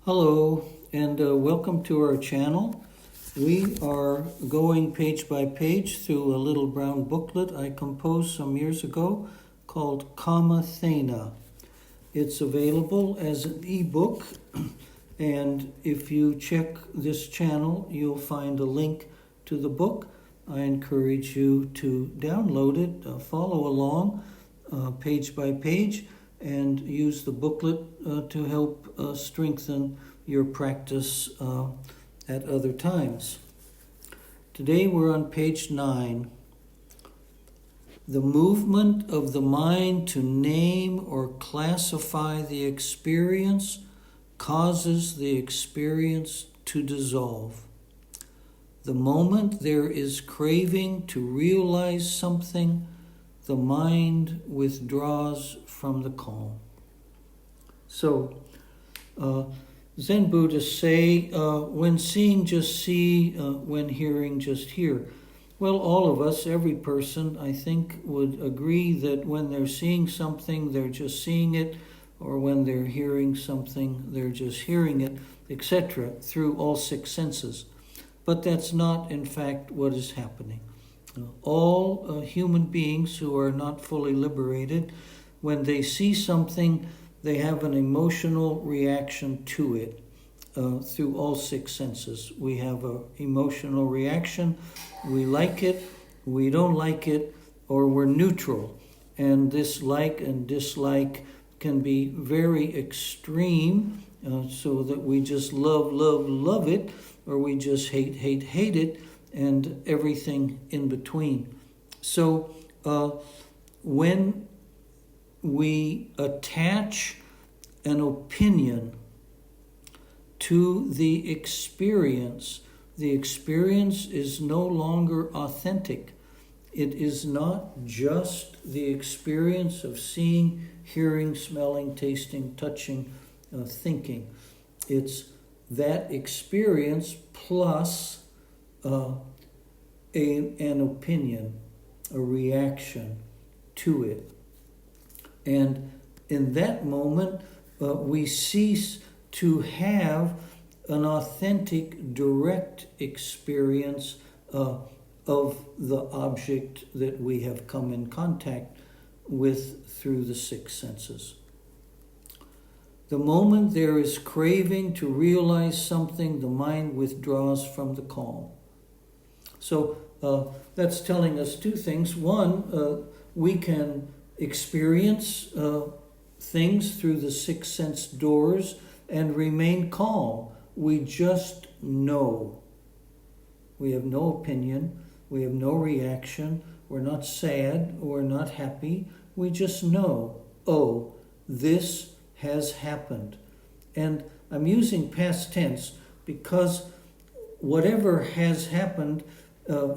Hello, and welcome to our channel. We are going page by page through a little brown booklet I composed some years ago called Kamatthana. It's available as an ebook, and if you check this channel, you'll find a link to the book. I encourage you to download it, follow along page by page, and use the booklet to help strengthen your practice at other times. Today we're on page 9. The movement of the mind to name or classify the experience causes the experience to dissolve. The moment there is craving to realize something, the mind withdraws from the calm. So, Zen Buddhists say, when seeing, just see, when hearing, just hear. Well, all of us, every person, I think, would agree that when they're seeing something, they're just seeing it, or when they're hearing something, they're just hearing it, etc., through all 6 senses. But that's not, in fact, what is happening. All human beings who are not fully liberated, when they see something, they have an emotional reaction to it through all 6 senses. We have an emotional reaction. We like it, we don't like it, or we're neutral. And this like and dislike can be very extreme, so that we just love it, or we just hate it, and everything in between. So when we attach an opinion to the experience is no longer authentic. It is not just the experience of seeing, hearing, smelling, tasting, touching, thinking. It's that experience plus an opinion, a reaction to it. And in that moment, we cease to have an authentic, direct experience of the object that we have come in contact with through the 6 senses. The moment there is craving to realize something, the mind withdraws from the calm. So that's telling us 2 things. One, we can experience things through the 6 sense doors and remain calm. We just know. We have no opinion. We have no reaction. We're not sad or not happy. We just know, oh, this has happened. And I'm using past tense because whatever has happened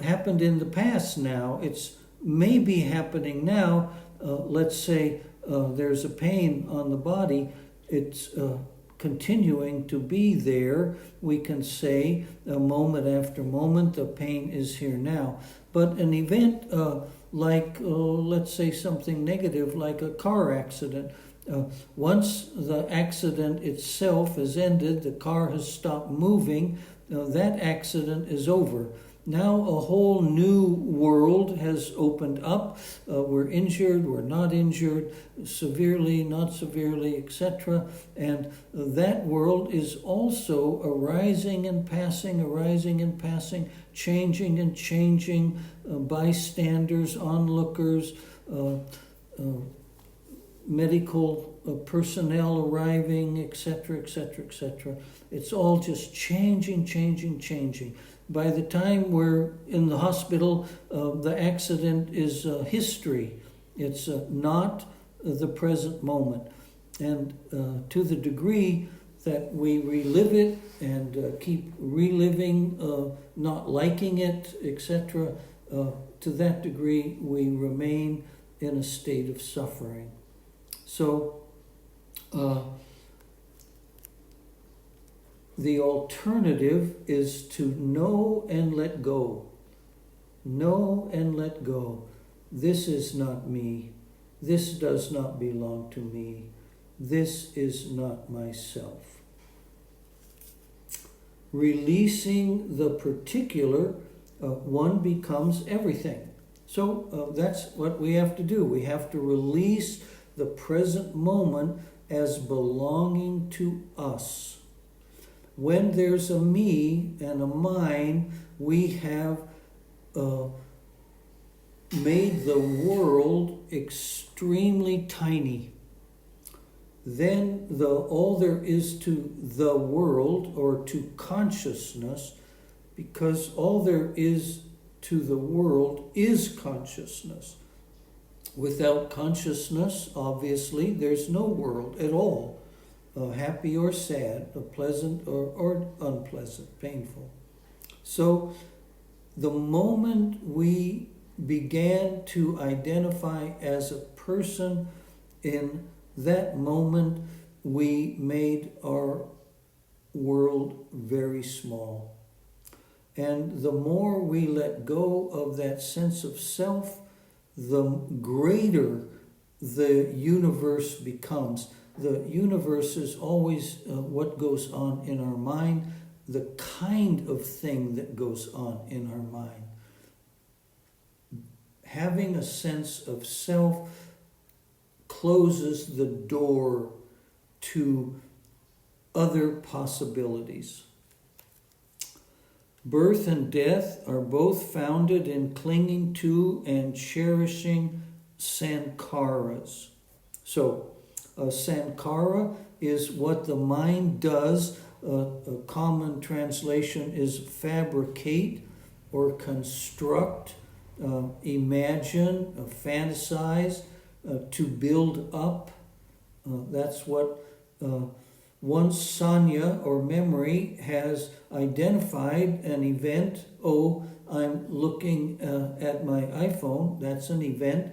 happened in the past now. It's maybe happening now. Let's say there's a pain on the body. It's continuing to be there. We can say moment after moment, the pain is here now. But an event like, let's say something negative, like a car accident, once the accident itself is ended, the car has stopped moving, that accident is over. Now a whole new world has opened up. We're injured, we're not injured, severely, not severely, etc. And that world is also arising and passing, changing and changing, bystanders, onlookers, medical personnel arriving, etc., etc., etc. It's all just changing. By the time we're in the hospital, the accident is history. It's not the present moment. And to the degree that we relive it and keep reliving, not liking it, etc., to that degree we remain in a state of suffering. So the alternative is to know and let go. Know and let go. This is not me. This does not belong to me. This is not myself. releasing the particular, one becomes everything. So that's what we have to do. We have to release the present moment as belonging to us. When there's a me and a mine, we have made the world extremely tiny. Then all there is to the world, or to consciousness, because all there is to the world is consciousness. Without consciousness, obviously, there's no world at all, happy or sad, pleasant or unpleasant, painful. So the moment we began to identify as a person, in that moment we made our world very small. And the more we let go of that sense of self, the greater the universe becomes. The universe is always what goes on in our mind, the kind of thing that goes on in our mind. Having a sense of self closes the door to other possibilities. Birth and death are both founded in clinging to and cherishing sankharas. So, a sankhara is what the mind does. A common translation is fabricate or construct, imagine, fantasize, to build up. That's what once sanya or memory has identified an event. Oh, I'm looking at my iPhone. That's an event.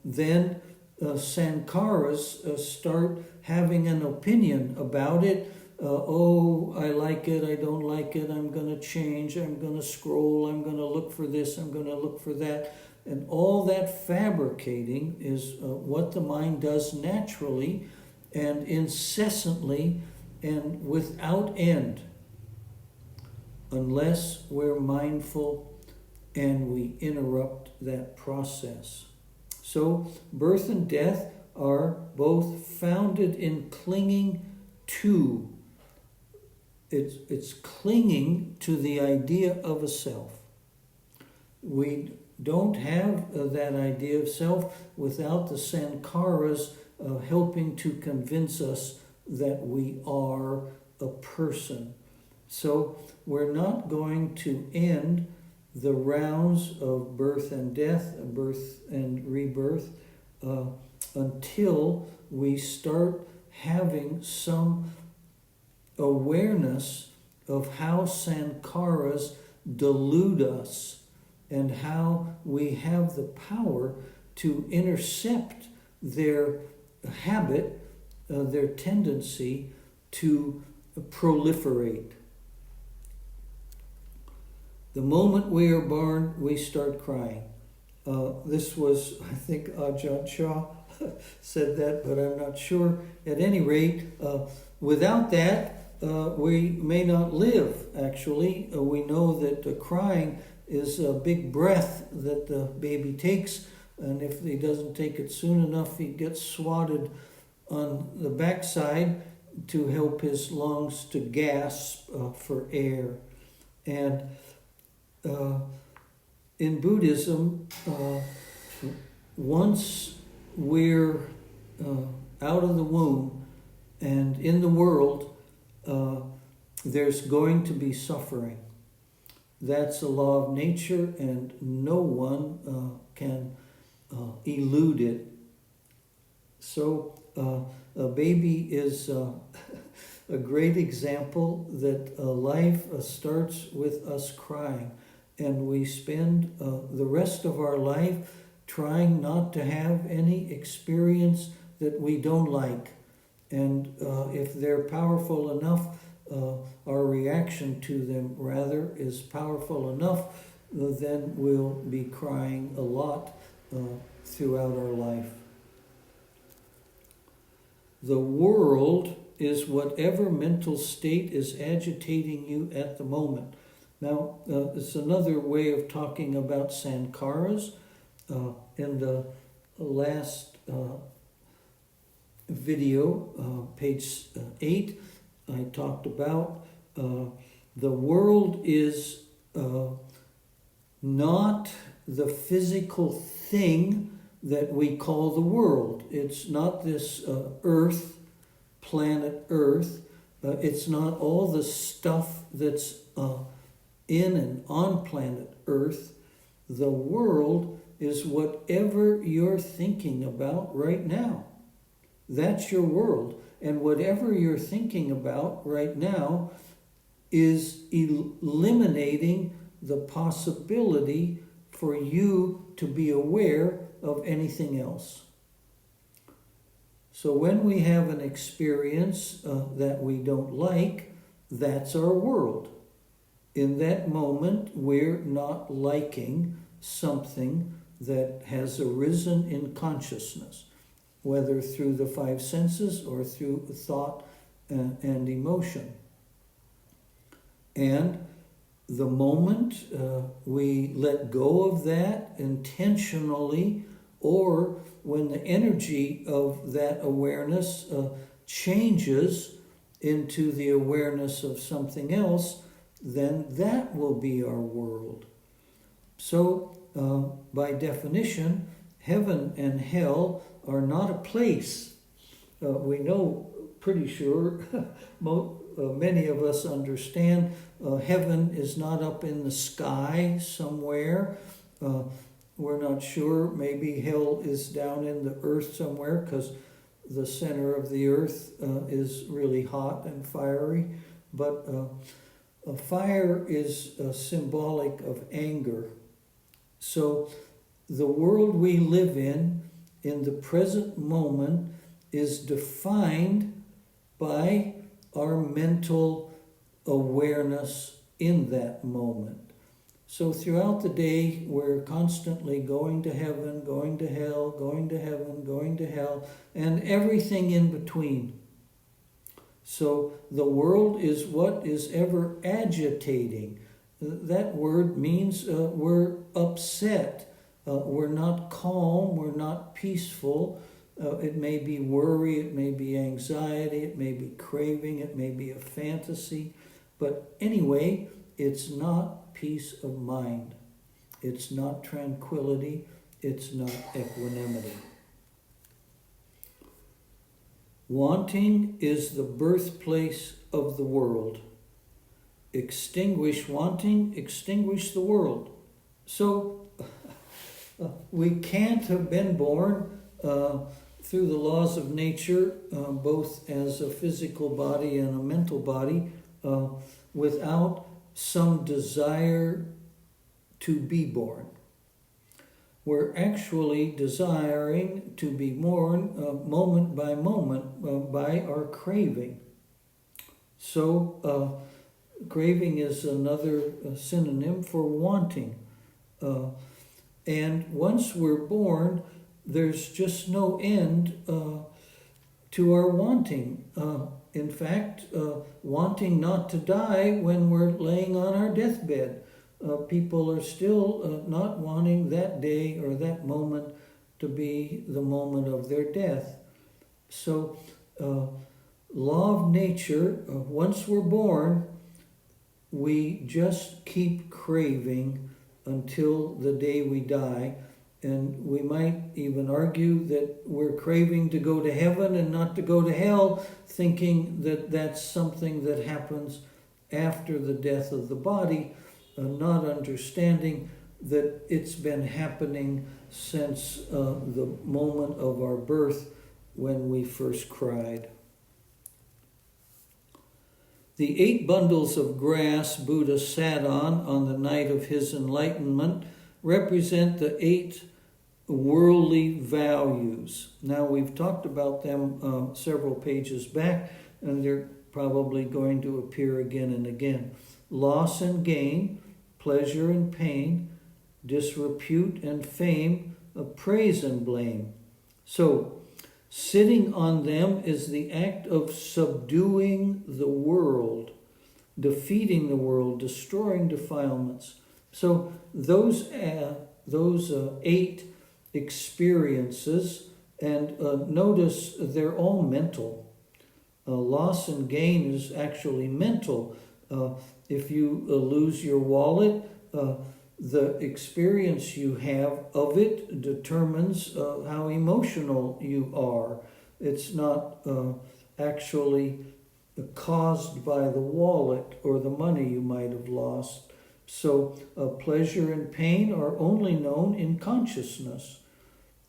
Then sankharas start having an opinion about it. Oh, I like it, I don't like it, I'm going to change, I'm going to scroll, I'm going to look for this, I'm going to look for that. And all that fabricating is what the mind does naturally and incessantly and without end, unless we're mindful and we interrupt that process. So birth and death are both founded in clinging to. It's clinging to the idea of a self. We don't have that idea of self without the sankharas helping to convince us that we are a person. So we're not going to end the rounds of birth and death, birth and rebirth, until we start having some awareness of how sankharas delude us and how we have the power to intercept their habit, their tendency to proliferate. The moment we are born, we start crying. This was, I think, Ajahn Chah said that, but I'm not sure. At any rate, without that, we may not live, actually. We know that crying is a big breath that the baby takes, and if he doesn't take it soon enough, he gets swatted on the backside to help his lungs to gasp for air. And in Buddhism, once we're out of the womb and in the world, there's going to be suffering. That's a law of nature, and no one can elude it. So a baby is a great example that life starts with us crying, and we spend the rest of our life trying not to have any experience that we don't like. And if they're powerful enough, our reaction to them rather is powerful enough, then we'll be crying a lot throughout our life. The world is whatever mental state is agitating you at the moment. Now, it's another way of talking about sankharas. In the last video, page 8, I talked about the world is not the physical thing that we call the world. It's not this Earth, planet Earth. It's not all the stuff that's in and on planet Earth. The world is whatever you're thinking about right now. That's your world. And whatever you're thinking about right now is eliminating the possibility for you to be aware of anything else. So when we have an experience that we don't like, that's our world. In that moment, we're not liking something that has arisen in consciousness, whether through the five senses or through thought and emotion. And the moment we let go of that intentionally, or when the energy of that awareness changes into the awareness of something else, then that will be our world. So, by definition, heaven and hell are not a place. We know pretty sure, many of us understand, heaven is not up in the sky somewhere. We're not sure. Maybe hell is down in the earth somewhere, because the center of the earth is really hot and fiery. But fire is symbolic of anger. So the world we live in the present moment, is defined by our mental awareness in that moment. So throughout the day, we're constantly going to heaven, going to hell, going to heaven, going to hell, and everything in between. So the world is what is ever agitating. That word means we're upset. We're not calm, we're not peaceful. It may be worry, it may be anxiety, it may be craving, it may be a fantasy. But anyway, it's not peace of mind. It's not tranquility. It's not equanimity. Wanting is the birthplace of the world. Extinguish wanting, extinguish the world. So we can't have been born through the laws of nature, both as a physical body and a mental body, without some desire to be born. We're actually desiring to be born moment by moment by our craving. So craving is another synonym for wanting. And once we're born, there's just no end to our wanting. In fact, wanting not to die when we're laying on our deathbed. People are still not wanting that day or that moment to be the moment of their death. So, law of nature, once we're born, we just keep craving until the day we die. And we might even argue that we're craving to go to heaven and not to go to hell, thinking that that's something that happens after the death of the body, not understanding that it's been happening since the moment of our birth when we first cried. The 8 bundles of grass Buddha sat on the night of his enlightenment represent the 8 worldly values. Now, we've talked about them several pages back, and they're probably going to appear again and again. Loss and gain, pleasure and pain, disrepute and fame, praise and blame. So, Sitting on them is the act of subduing the world, defeating the world, destroying defilements. So those 8 experiences, and notice they're all mental. Loss and gain is actually mental. If you lose your wallet, the experience you have of it determines how emotional you are. It's not actually caused by the wallet or the money you might have lost. So pleasure and pain are only known in consciousness.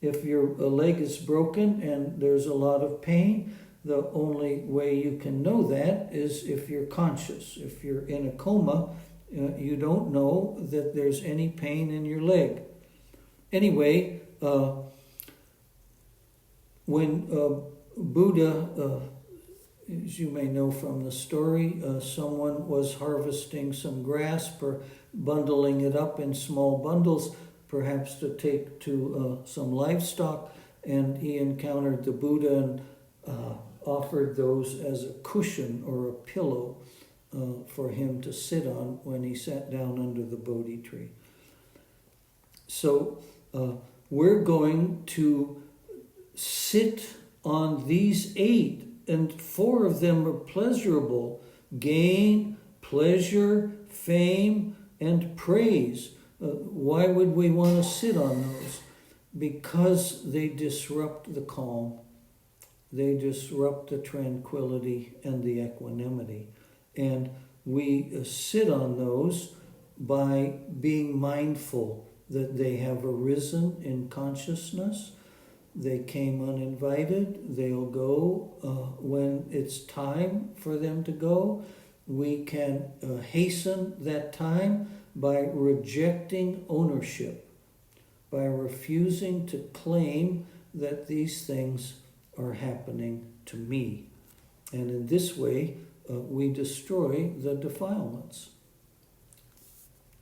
If your leg is broken and there's a lot of pain, the only way you can know that is if you're conscious. If you're in a coma, you don't know that there's any pain in your leg. Anyway, when Buddha, as you may know from the story, someone was harvesting some grass, bundling it up in small bundles, perhaps to take to some livestock, and he encountered the Buddha and offered those as a cushion or a pillow for him to sit on when he sat down under the Bodhi tree. So we're going to sit on these 8, and 4 of them are pleasurable: gain, pleasure, fame, and praise. Why would we want to sit on those? Because they disrupt the calm. They disrupt the tranquility and the equanimity. And we sit on those by being mindful that they have arisen in consciousness. They came uninvited. They'll go when it's time for them to go. We can hasten that time by rejecting ownership, by refusing to claim that these things are happening to me. And in this way, we destroy the defilements.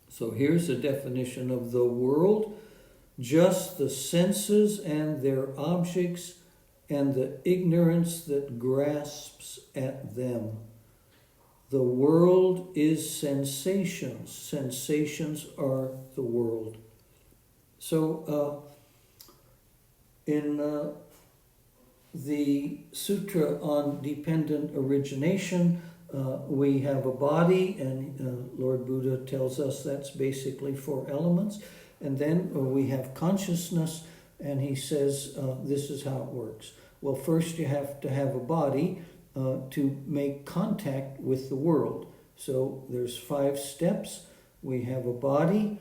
So here's a definition of the world: just the senses and their objects and the ignorance that grasps at them. The world is sensations. Sensations are the world. So in the Sutra on Dependent Origination, we have a body, and Lord Buddha tells us that's basically 4 elements. And then we have consciousness, and he says this is how it works. Well, first you have to have a body to make contact with the world. So there's 5 steps. We have a body,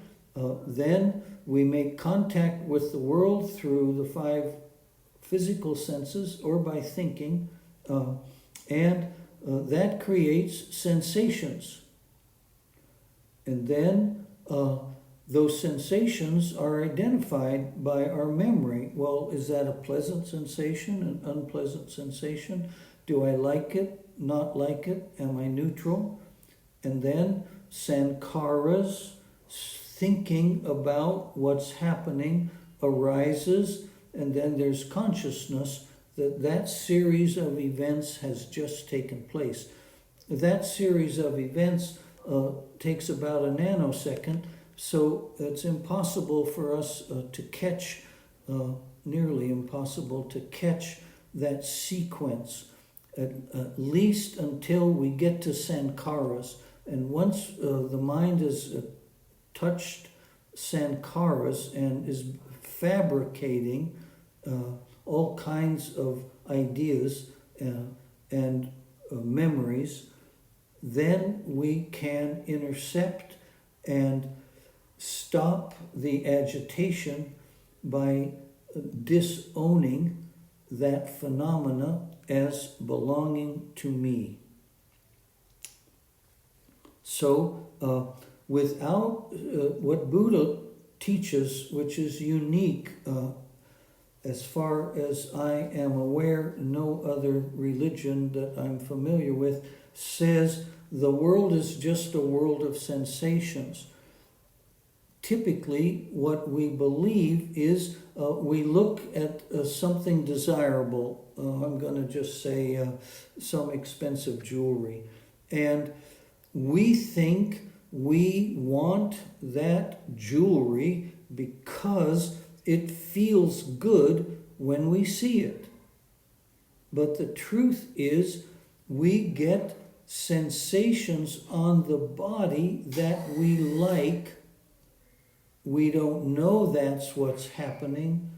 then we make contact with the world through the 5 physical senses or by thinking, and that creates sensations. And then those sensations are identified by our memory. Well, is that a pleasant sensation, an unpleasant sensation? Do I like it, not like it? Am I neutral? And then sankharas, thinking about what's happening, arises, and then there's consciousness that that series of events has just taken place. That series of events takes about a nanosecond, so it's impossible for us to catch, nearly impossible to catch that sequence, at least until we get to sankharas. And once the mind has touched sankharas and is fabricating all kinds of ideas and memories, then we can intercept and stop the agitation by disowning that phenomena as belonging to me. So without what Buddha teaches, which is unique, as far as I am aware, no other religion that I'm familiar with says the world is just a world of sensations. typically what we believe is we look at something desirable. I'm going to just say some expensive jewelry. And we think we want that jewelry because it feels good when we see it. But the truth is, we get sensations on the body that we like. We don't know that's what's happening,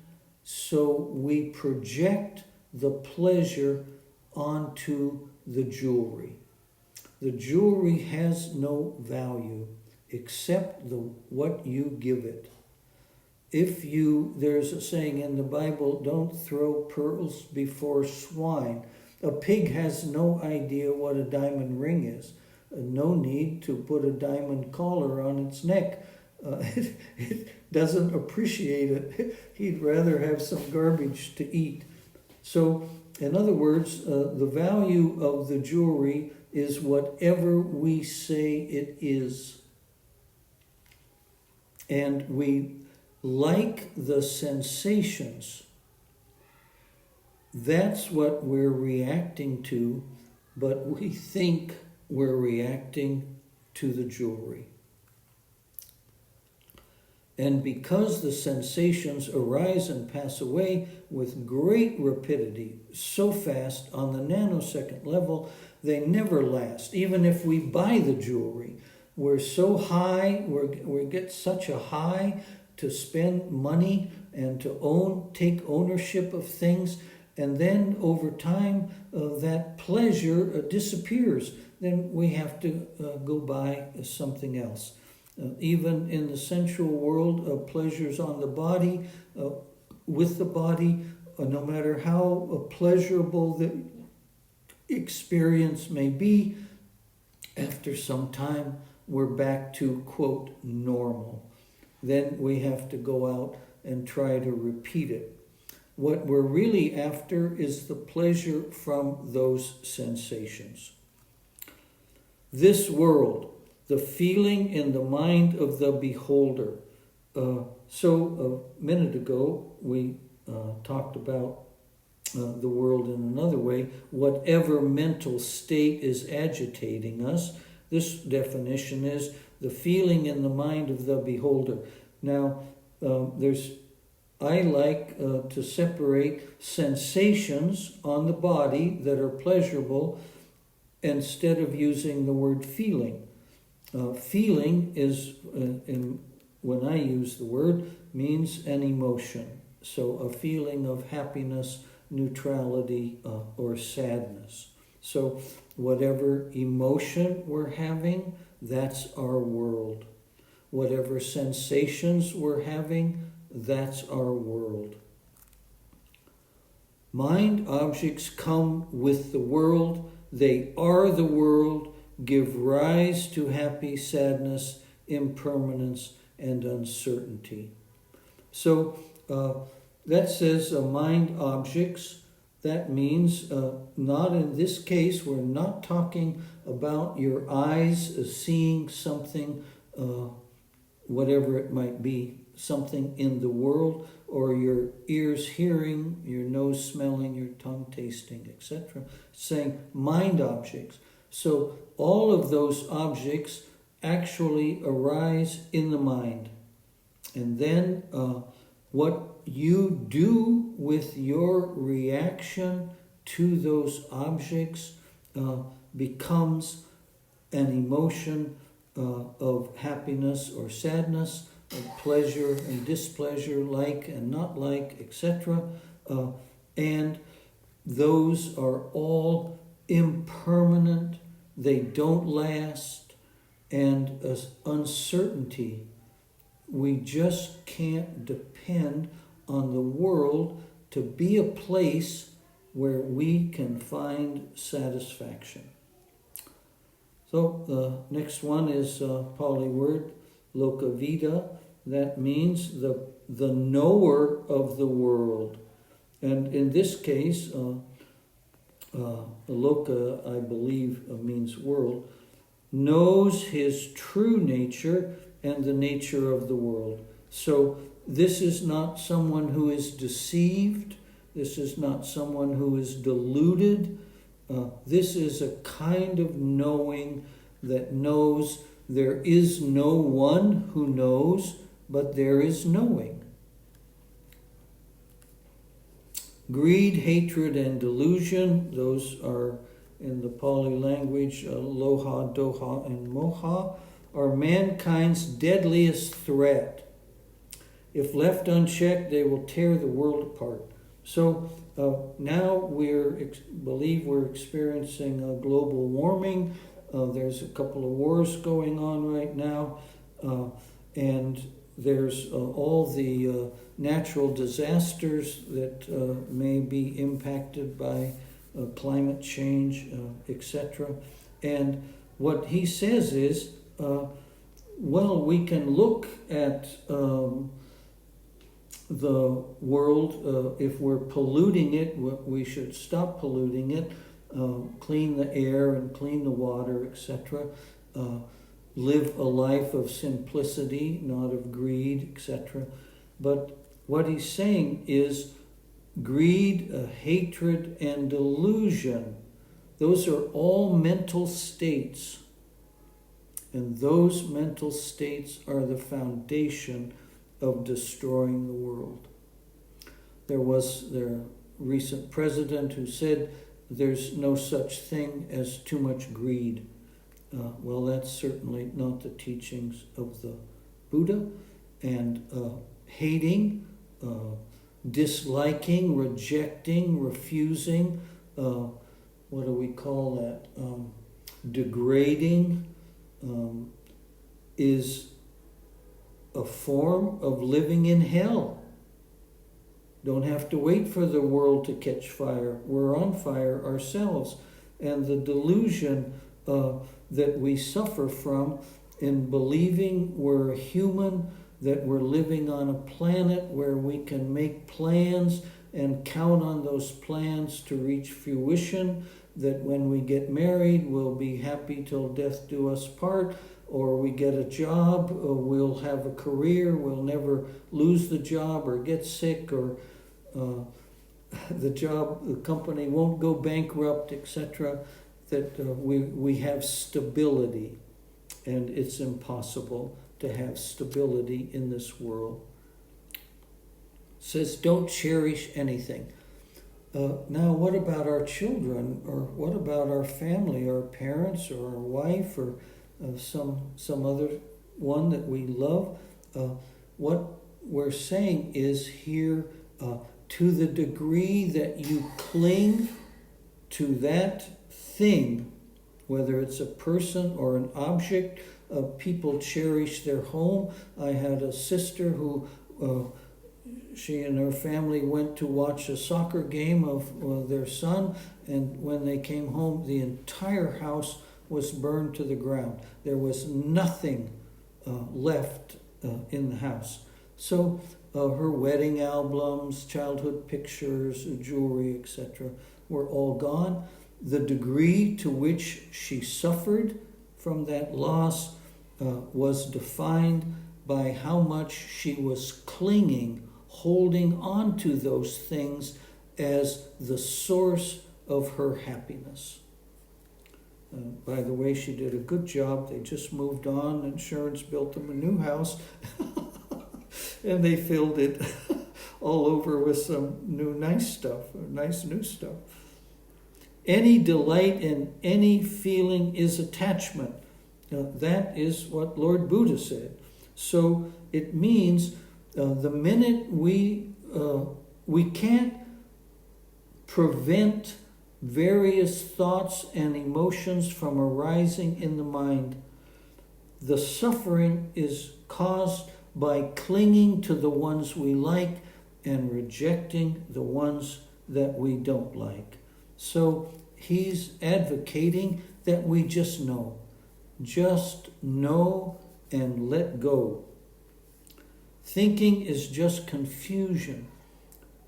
so we project the pleasure onto the jewelry. The jewelry has no value except what you give it. There's a saying in the Bible, don't throw pearls before swine. A pig has no idea what a diamond ring is. No need to put a diamond collar on its neck. It doesn't appreciate it. He'd rather have some garbage to eat. So, in other words, the value of the jewelry is whatever we say it is. And we like the sensations. That's what we're reacting to, but we think we're reacting to the jewelry. And because the sensations arise and pass away with great rapidity, so fast on the nanosecond level, they never last. Even if we buy the jewelry, we're so high, we get such a high to spend money and to take ownership of things, and then over time that pleasure disappears. Then we have to go buy something else. Even in the sensual world, pleasures on the body, with the body, no matter how pleasurable the experience may be, after some time we're back to, quote, normal. Then we have to go out and try to repeat it. What we're really after is the pleasure from those sensations. This world, the feeling in the mind of the beholder. So a minute ago, we talked about the world in another way. Whatever mental state is agitating us, this definition is the feeling in the mind of the beholder. Now, I like to separate sensations on the body that are pleasurable instead of using the word feeling. Feeling is, when I use the word, means an emotion. So a feeling of happiness, neutrality, or sadness. So whatever emotion we're having, that's our world. Whatever sensations we're having, that's our world. Mind objects come with the world. They are the world, give rise to happy, sadness, impermanence, and uncertainty. So that says mind objects. That means not in this case, we're not talking about your eyes seeing something, whatever it might be, something in the world, or your ears hearing, your nose smelling, your tongue tasting, etc. Saying mind objects. So all of those objects actually arise in the mind. And then what you do with your reaction to those objects becomes an emotion of happiness or sadness, of pleasure and displeasure, like and not like, etc. And those are all impermanent, they don't last, and uncertainty. We just can't depend on the world to be a place where we can find satisfaction. So the next one is Pali word, lokavida. That means the knower of the world. And in this case, loka, I believe, means world, knows his true nature and the nature of the world. So this is not someone who is deceived. This is not someone who is deluded. This is a kind of knowing that knows there is no one who knows, but there is knowing. Greed, hatred, and delusion, those are in the Pali language, loha, doha, and moha, are mankind's deadliest threat. If left unchecked, they will tear the world apart. So now believe we're experiencing global warming. There's a couple of wars going on right now, and there's all the natural disasters that may be impacted by climate change, etc. And what he says is, well, we can look at the world. If we're polluting it, we should stop polluting it, clean the air and clean the water, etc. Live a life of simplicity, not of greed, etc. But what he's saying is greed, hatred, and delusion, those are all mental states. And those mental states are the foundation of destroying the world. There was their recent president who said there's no such thing as too much greed. Well, that's certainly not the teachings of the Buddha. And hating, disliking, rejecting, refusing, what do we call that? Degrading is a form of living in hell. Don't have to wait for the world to catch fire. We're on fire ourselves. And the delusion that we suffer from in believing we're human, that we're living on a planet where we can make plans and count on those plans to reach fruition, that when we get married, we'll be happy till death do us part, or we get a job, or we'll have a career, we'll never lose the job or get sick, or the company won't go bankrupt, etc., that we have stability. And it's impossible to have stability in this world. It says, don't cherish anything. Now, what about our children, or what about our family, our parents, or our wife, or some other one that we love? What we're saying is here, to the degree that you cling to that thing, whether it's a person or an object, people cherish their home. I had a sister who, she and her family went to watch a soccer game of their son, and when they came home, the entire house was burned to the ground. There was nothing left in the house. So her wedding albums, childhood pictures, jewelry, etc., were all gone. The degree to which she suffered from that loss was defined by how much she was clinging, holding on to those things as the source of her happiness. By the way, she did a good job. They just moved on. Insurance built them a new house, and they filled it all over with some nice new stuff. Any delight in any feeling is attachment. That is what Lord Buddha said. So it means the minute we can't prevent various thoughts and emotions from arising in the mind. The suffering is caused by clinging to the ones we like and rejecting the ones that we don't like. So he's advocating that we just know and let go. Thinking is just confusion.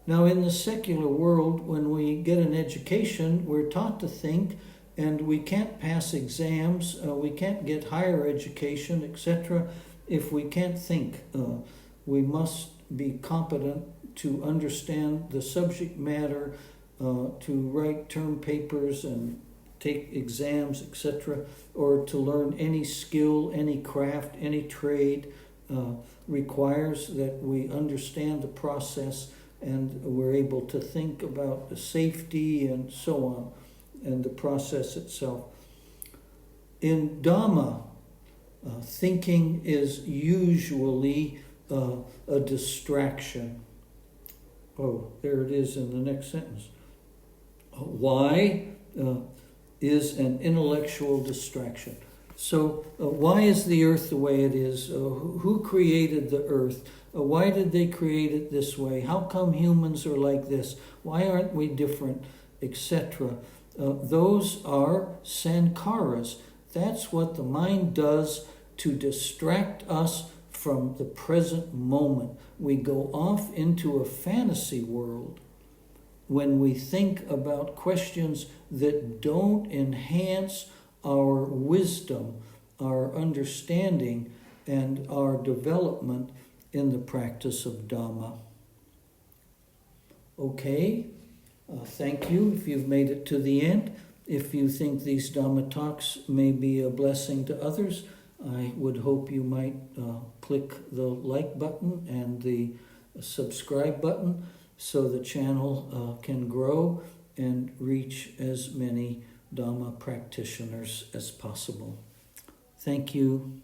Now, in the secular world, when we get an education, we're taught to think, and we can't pass exams, we can't get higher education, etc. If we can't think, we must be competent to understand the subject matter, to write term papers and take exams, etc., or to learn any skill, any craft, any trade, requires that we understand the process and we're able to think about the safety and so on, and the process itself. In Dhamma, thinking is usually a distraction. Oh, there it is in the next sentence. Why is an intellectual distraction. So why is the earth the way it is? Who created the earth? Why did they create it this way? How come humans are like this? Why aren't we different? Etc. Those are sankharas. That's what the mind does to distract us from the present moment. We go off into a fantasy world when we think about questions that don't enhance our wisdom, our understanding, and our development in the practice of Dhamma. Okay, thank you if you've made it to the end. If you think these Dhamma talks may be a blessing to others, I would hope you might click the like button and the subscribe button so the channel can grow and reach as many Dhamma practitioners as possible. Thank you.